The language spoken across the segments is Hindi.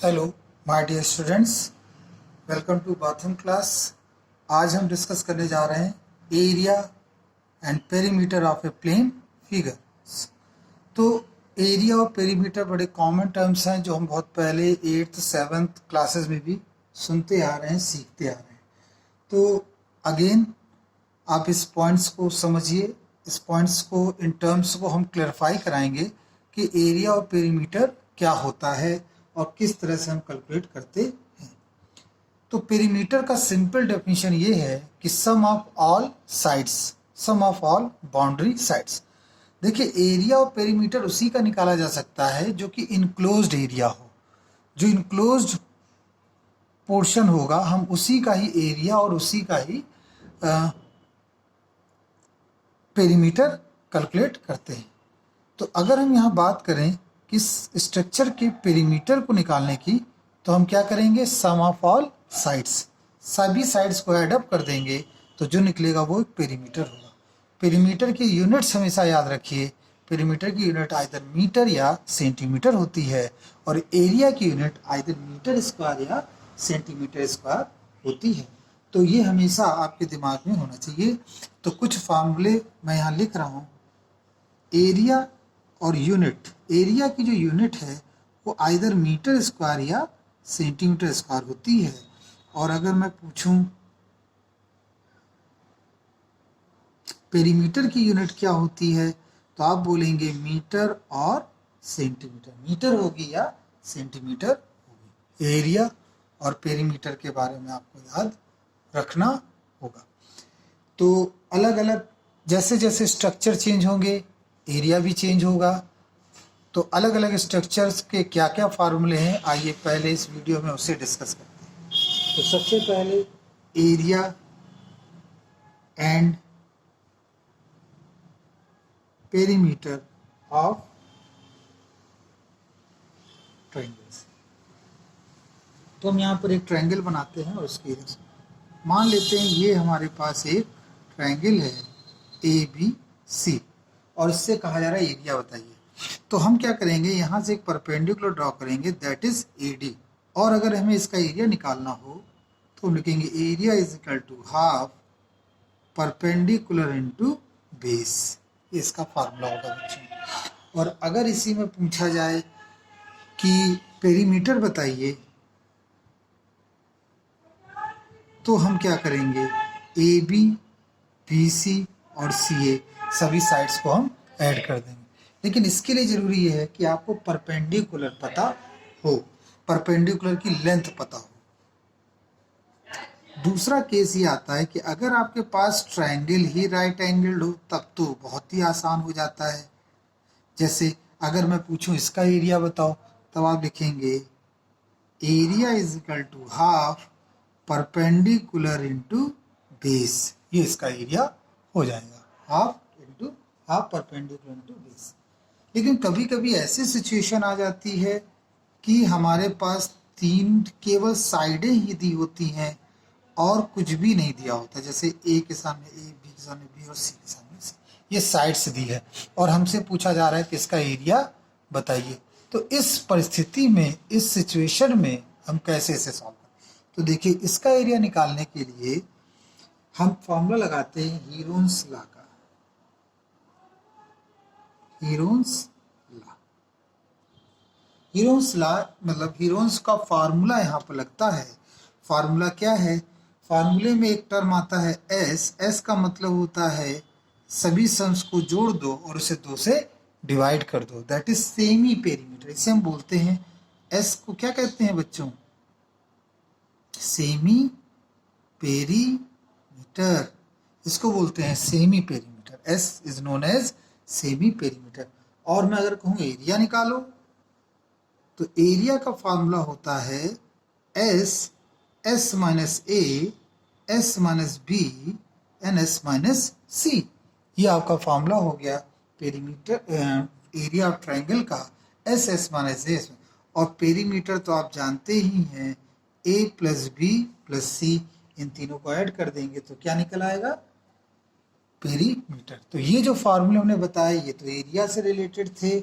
Hello my dear students, welcome to bathroom class. आज हम डिस्कस करने जा रहे हैं area and perimeter of a plane figures. तो एरिया और पेरीमीटर बड़े कॉमन टर्म्स हैं जो हम बहुत पहले 8th 7th क्लासेस में भी सुनते आ रहे हैं, सीखते आ रहे हैं। तो अगेन आप इस पॉइंट्स को समझिए, इस पॉइंट्स को, इन टर्म्स को हम क्लैरिफाई कराएंगे कि एरिया और पेरीमीटर क्या होता है और किस तरह से हम कैलकुलेट करते हैं। तो पेरीमीटर का सिंपल डेफिनेशन ये है कि sum of all sides, sum of all boundary sides. देखिए, एरिया और पेरीमीटर उसी का निकाला जा सकता है जो कि इनक्लोज्ड एरिया हो। जो इनक्लोज्ड पोर्शन होगा हम उसी का ही एरिया और उसी का ही पेरीमीटर कैलकुलेट करते हैं। तो अगर हम यहाँ बात करें कि स्ट्रक्चर के पेरीमीटर को निकालने की, तो हम क्या करेंगे, सम ऑफ ऑल साइड्स, सभी साइड्स को ऐड अप कर देंगे तो जो निकलेगा वो एक पेरीमीटर होगा। पेरीमीटर की यूनिट्स हमेशा याद रखिए, पेरीमीटर की यूनिट आइदर मीटर या सेंटीमीटर होती है और एरिया की यूनिट आइदर मीटर स्क्वायर या सेंटीमीटर स्क्वायर होती है। तो ये हमेशा आपके दिमाग में होना चाहिए। तो कुछ फार्मूले मैं यहाँ लिख रहा हूँ। एरिया और यूनिट, एरिया की जो यूनिट है वो आइदर मीटर स्क्वायर या सेंटीमीटर स्क्वायर होती है। और अगर मैं पूछूं पेरीमीटर की यूनिट क्या होती है, तो आप बोलेंगे मीटर और सेंटीमीटर, मीटर होगी या सेंटीमीटर होगी। एरिया और पेरीमीटर के बारे में आपको याद रखना होगा। तो अलग अलग जैसे जैसे स्ट्रक्चर चेंज होंगे एरिया भी चेंज होगा। तो अलग अलग स्ट्रक्चर्स के क्या क्या फार्मूले हैं, आइए पहले इस वीडियो में उसे डिस्कस करते हैं। तो सबसे पहले area and perimeter of triangles. तो हम यहाँ पर एक ट्रायंगल बनाते हैं और उसके एरिया से मान लेते हैं ये हमारे पास एक ट्रायंगल है ABC और इससे कहा जा रहा है एरिया बताइए। तो हम क्या करेंगे, यहाँ से एक परपेंडिकुलर ड्रॉ करेंगे, दैट इज AD। और अगर हमें इसका एरिया निकालना हो तो हम लिखेंगे area is equal to half perpendicular into base. ये इसका फार्मूला होगा बच्चों। और अगर इसी में पूछा जाए कि पेरीमीटर बताइए, तो हम क्या करेंगे, AB, BC और CA सभी साइड्स को हम ऐड कर देंगे। लेकिन इसके लिए जरूरी है कि आपको परपेंडिकुलर पता हो, परपेंडिकुलर की लेंथ पता हो। दूसरा केस ये आता है कि अगर आपके पास ट्रायंगल ही राइट एंगल्ड हो तब तो बहुत ही आसान हो जाता है। जैसे अगर मैं पूछूं इसका एरिया बताओ, तब आप लिखेंगे area is equal to half perpendicular into base. ये इसका एरिया हो जाएगा, half into half perpendicular into base. लेकिन कभी कभी ऐसी सिचुएशन आ जाती है कि हमारे पास केवल साइडें ही दी होती हैं और कुछ भी नहीं दिया होता। जैसे A के सामने A, B के सामने B और C के सामने C, ये साइड्स दी है और हमसे पूछा जा रहा है कि इसका एरिया बताइए। तो इस परिस्थिति में, इस सिचुएशन में हम कैसे इसे सॉल्व करें। तो देखिए, इसका एरिया निकालने के लिए हम फॉर्मूला लगाते हैं हीरोन्स लॉ का। हीरोन्स लॉ, हीरोन्स लॉ मतलब हीरोन्स का फार्मूला यहाँ पर लगता है। फार्मूला क्या है, फार्मूले में एक टर्म आता है S का मतलब होता है सभी सम्स को जोड़ दो और उसे 2 से डिवाइड कर दो, दैट इज सेमी पेरीमीटर। इसे हम बोलते हैं, S को क्या कहते हैं बच्चों, सेमी पेरीमीटर। इसको बोलते हैं semi perimeter. S is known as semi perimeter. और मैं अगर कहूँ एरिया निकालो, तो एरिया का फार्मूला होता है S minus A, S minus B and S minus C। ये आपका फार्मूला हो गया पेरीमीटर, एरिया ऑफ ट्रायंगल का, S माइनस A। और पेरीमीटर तो आप जानते ही हैं, A plus B plus C, इन तीनों को ऐड कर देंगे तो क्या निकल आएगा, पेरीमीटर। तो ये जो फार्मूले हमने बताए ये तो एरिया से रिलेटेड थे,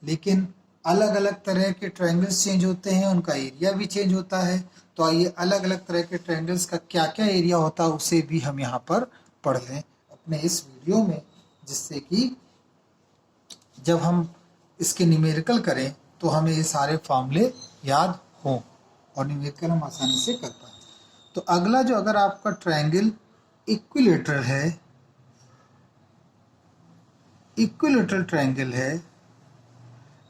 लेकिन अलग अलग तरह के ट्रायंगल्स चेंज होते हैं, उनका एरिया भी चेंज होता है। तो आइए अलग अलग तरह के ट्रायंगल्स का क्या क्या एरिया होता है उसे भी हम यहाँ पर पढ़ लें अपने इस वीडियो में, जिससे कि जब हम इसके न्यूमेरिकल करें तो हमें ये सारे फॉर्मूले याद हों और न्यूमेरिकल हम आसानी से कर पाएँ। तो अगला जो अगर आपका ट्रायंगल इक्विलेटरल है, इक्विलेटरल ट्रायंगल है,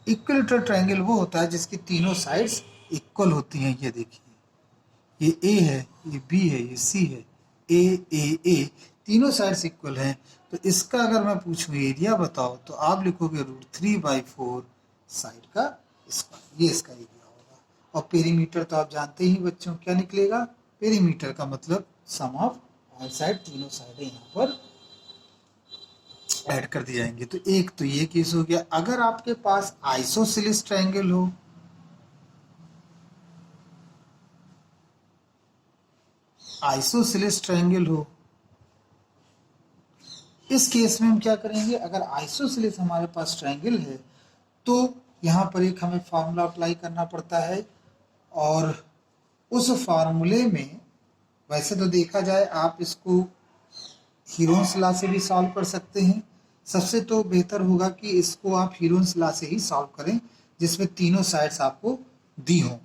इक्विलेटरल ट्रायंगल वो होता है जिसकी तीनों साइड्स इक्वल होती हैं। ये देखिए, ये ए है, ये बी है, ये सी है, ए तीनों साइड्स इक्वल हैं। तो इसका अगर मैं पूछूं एरिया बताओ तो आप लिखोगे √3/4 साइड का स्क्वायर, ये इसका एरिया होगा। और पेरीमीटर तो आप जानते ही बच्चों क्या निकलेगा, पेरीमीटर का मतलब सम ऑफ ऑल साइड, तीनों साइडें यहाँ पर ऐड कर दी जाएंगे। तो एक तो ये केस हो गया। अगर आपके पास आइसोसेलेस ट्रायंगल हो, आइसोसेलेस ट्रायंगल हो, इस केस में हम क्या करेंगे, अगर आइसोसेलेस हमारे पास ट्रायंगल है तो यहाँ पर एक हमें फार्मूला अप्लाई करना पड़ता है। और उस फार्मूले में वैसे तो देखा जाए आप इसको हीरोन्स लॉ से भी सॉल्व कर सकते हैं। सबसे तो बेहतर होगा कि इसको आप हीरोन्स लॉ से ही सॉल्व करें, जिसमें तीनों साइड्स आपको दी हों,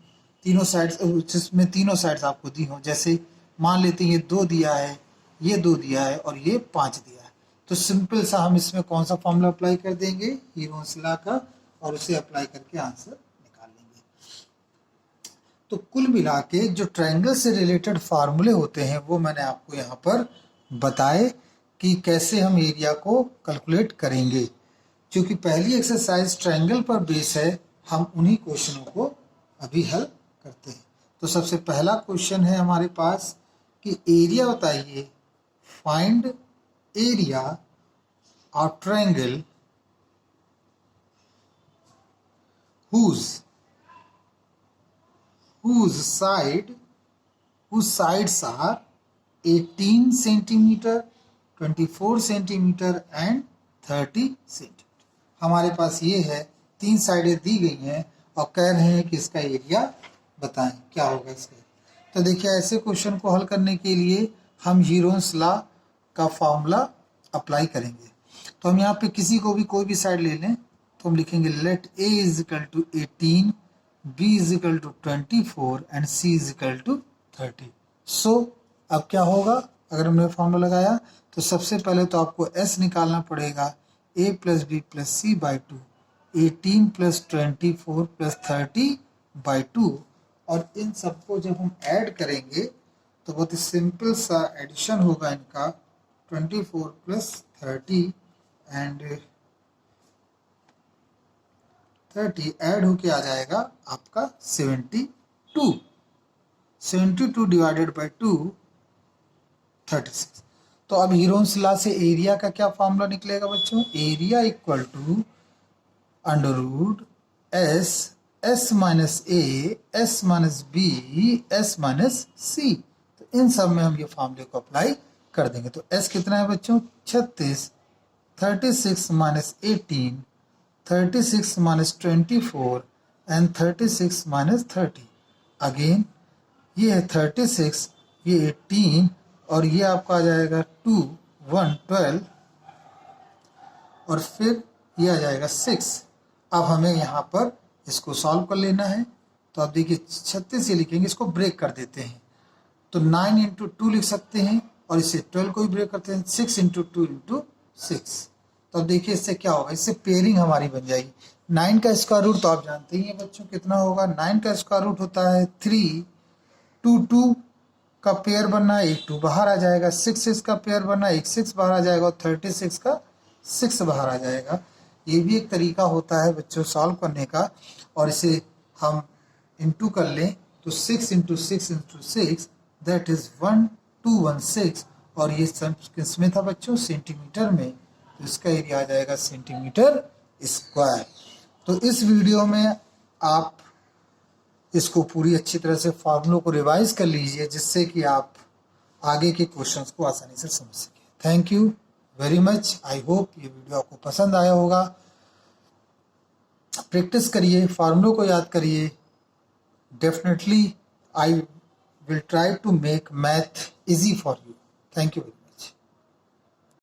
तीनों साइड्स, जिसमें तीनों साइड्स आपको दी हों। जैसे मान लेते हैं ये 2 दिया है, ये 2 दिया है और ये 5 दिया है, तो सिंपल सा हम इसमें कौन सा फॉर्मूला अप्लाई कर देंगे, हीरोन्स लॉ का, और उसे अप्लाई करके आंसर निकाल लेंगे। तो कुल मिला के जो ट्रायंगल से रिलेटेड फार्मूले होते हैं वो मैंने आपको यहाँ पर बताए कि कैसे हम एरिया को कैलकुलेट करेंगे। क्योंकि पहली एक्सरसाइज ट्रायंगल पर बेस है, हम उन्हीं क्वेश्चनों को अभी हल करते हैं। तो सबसे पहला क्वेश्चन है हमारे पास कि एरिया बताइए, find area of triangle whose sides are 18 centimeter, 24 centimeter and 30 centimeter। हमारे पास ये है, 3 साइडें दी गई हैं और कह रहे हैं कि इसका एरिया बताएं क्या होगा इसका। तो देखिए, ऐसे क्वेश्चन को हल करने के लिए हम हीरोन्स लॉ का फॉर्मूला अप्लाई करेंगे। तो हम यहाँ पे किसी को भी कोई भी साइड ले लें तो हम लिखेंगे let a is equal to 18, b is equal to 24 and c is equal to 30। So अब क्या होगा, अगर हमने फॉर्मूला लगाया तो सबसे पहले तो आपको s निकालना पड़ेगा, a plus b plus c by 2, 18 plus 24 plus 30 by 2। और इन सबको जब हम ऐड करेंगे तो बहुत ही सिंपल सा एडिशन होगा इनका, 24 प्लस 30 एंड 30 ऐड होके आ जाएगा आपका 72। 72 डिवाइडेड बाई 2 36। तो अब हीरोन्स लॉ से एरिया का क्या फॉर्मूला निकलेगा बच्चों, area equal to under S minus A, S minus B, S minus C. तो इन सब में हम ये फॉर्मूले को अप्लाई कर देंगे। तो एस कितना है बच्चों, 36, 36 minus 18, 36 minus 24 and 36 minus 30। Again ये है 36, ये 18 और ये आपका आ जाएगा 2, 1, 12 और फिर ये आ जाएगा 6। अब हमें यहाँ पर इसको सॉल्व कर लेना है। तो आप देखिए 36 ये लिखेंगे, इसको ब्रेक कर देते हैं तो 9 इंटू 2 लिख सकते हैं और इसे 12 को भी ब्रेक करते हैं, 6 इंटू 2 इंटू 6। तो अब देखिए इससे क्या होगा, इससे पेयरिंग हमारी बन जाएगी। 9 का स्क्वायर रूट तो आप जानते ही हैं बच्चों कितना होगा, 9 का स्क्वायर रूट होता है 3, 2 का पेयर बनना है, एक 2 बाहर आ जाएगा, 6 का पेयर बनना है, एक 6 बाहर आ जाएगा और 36 का 6 बाहर आ जाएगा। ये भी एक तरीका होता है बच्चों सॉल्व करने का। और इसे हम इंटू कर लें तो 6 इंटू 6 इंटू 6 दैट इज 1216 और ये किस में था बच्चों, सेंटीमीटर में। तो इसका एरिया आ जाएगा सेंटीमीटर स्क्वायर। तो इस वीडियो में आप इसको पूरी अच्छी तरह से फॉर्मूलों को रिवाइज कर लीजिए, जिससे कि आप आगे के क्वेश्चंस को आसानी से समझ सकें। Thank you very much. I hope ये वीडियो आपको पसंद आया होगा। प्रैक्टिस करिए, फार्मूलों को याद करिए. Definitely I will try to make math easy for you. Thank you.